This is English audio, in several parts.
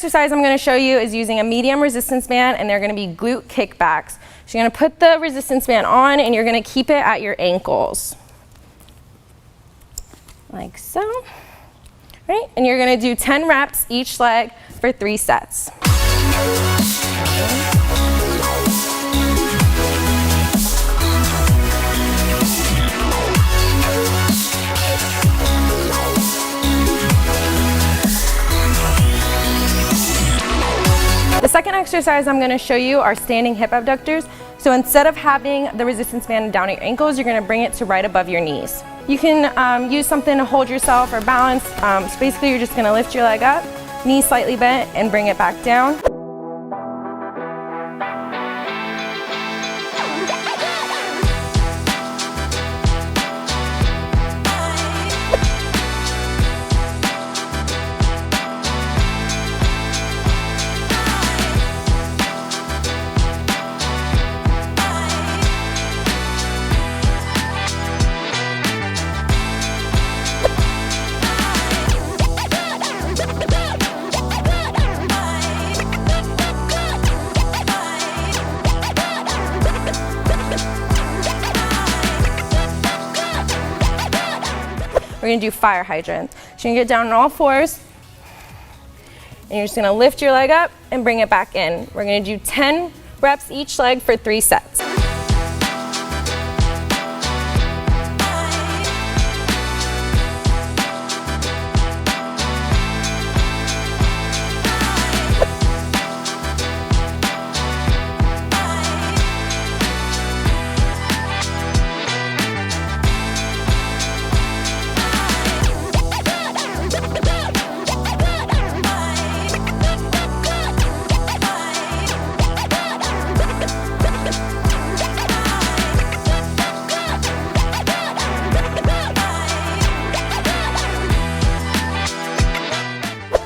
exercise I'm going to show you is using a medium resistance band, and they're going to be glute kickbacks. So you're going to put the resistance band on and you're going to keep it at your ankles. Like so. Right? And you're going to do 10 reps each leg for 3 sets. The second exercise I'm going to show you are standing hip abductors. So instead of having the resistance band down at your ankles, you're going to bring it to right above your knees. You can use something to hold yourself or balance. So basically you're just going to lift your leg up, knees slightly bent, and bring it back down. We're going to do fire hydrant. So you're going to get down on all fours, and you're just going to lift your leg up and bring it back in. We're going to do 10 reps each leg for 3 sets.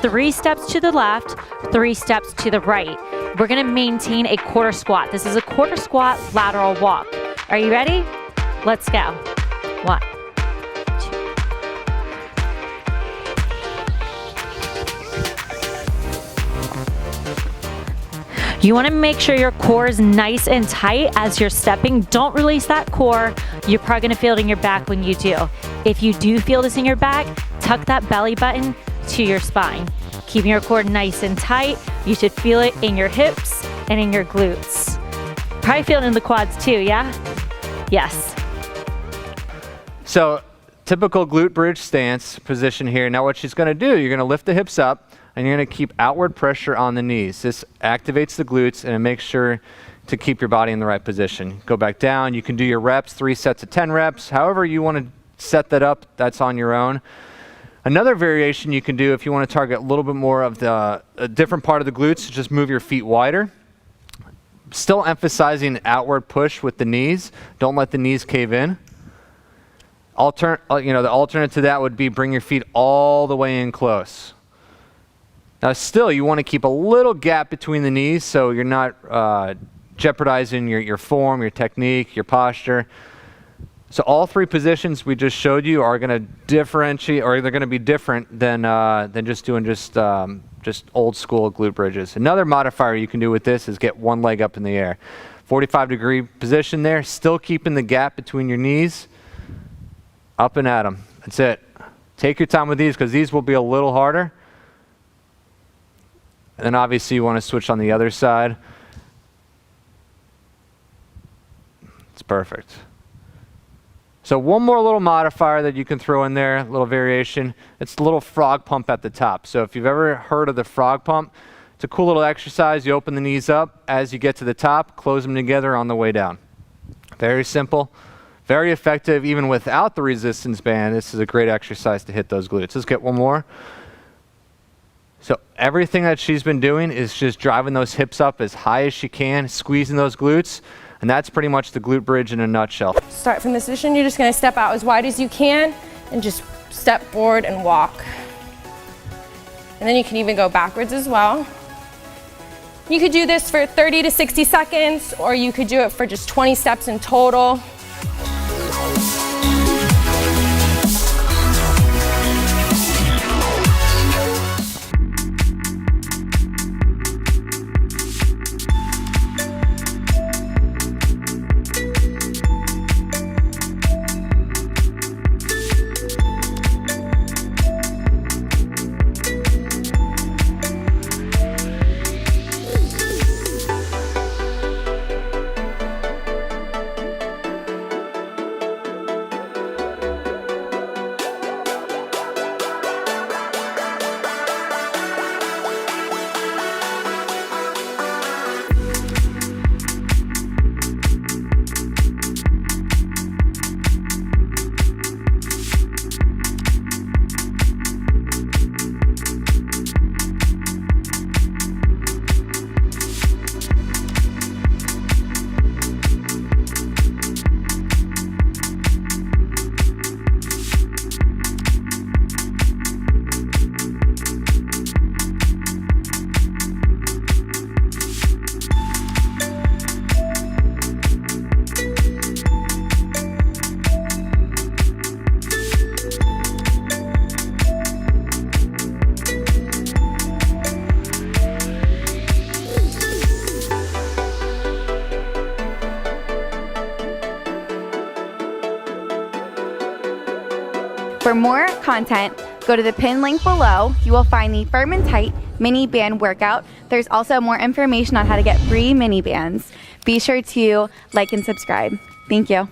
Three steps to the left, 3 steps to the right. We're gonna maintain a quarter squat. This is a quarter squat lateral walk. Are you ready? Let's go. 1, 2. You wanna make sure your core is nice and tight as you're stepping. Don't release that core. You're probably gonna feel it in your back when you do. If you do feel this in your back, tuck that belly button to your spine. Keeping your core nice and tight. You should feel it in your hips and in your glutes. Probably feel it in the quads too, yeah? Yes. So typical glute bridge stance position here. Now what she's going to do, you're going to lift the hips up and you're going to keep outward pressure on the knees. This activates the glutes and it makes sure to keep your body in the right position. Go back down. You can do your reps, 3 sets of 10 reps. However you want to set that up, that's on your own. Another variation you can do if you want to target a little bit more of a different part of the glutes, just move your feet wider. Still emphasizing outward push with the knees. Don't let the knees cave in. The alternate to that would be bring your feet all the way in close. Now still, you want to keep a little gap between the knees so you're not jeopardizing your form, your technique, your posture. So all 3 positions we just showed you are going to differentiate, or they're going to be different than just doing just old school glute bridges. Another modifier you can do with this is get one leg up in the air. 45-degree position there, still keeping the gap between your knees. Up and at them. That's it. Take your time with these because these will be a little harder. And then obviously you want to switch on the other side. It's perfect. So one more little modifier that you can throw in there, a little variation. It's the little frog pump at the top. So if you've ever heard of the frog pump, it's a cool little exercise. You open the knees up as you get to the top, close them together on the way down. Very simple, very effective even without the resistance band. This is a great exercise to hit those glutes. Let's get one more. So everything that she's been doing is just driving those hips up as high as she can, squeezing those glutes. And that's pretty much the glute bridge in a nutshell. Start from this position, you're just going to step out as wide as you can and just step forward and walk. And then you can even go backwards as well. You could do this for 30 to 60 seconds, or you could do it for just 20 steps in total. For more content, go to the pinned link below. You will find the Firm and Tight mini band workout. There's also more information on how to get free mini bands. Be sure to like and subscribe. Thank you.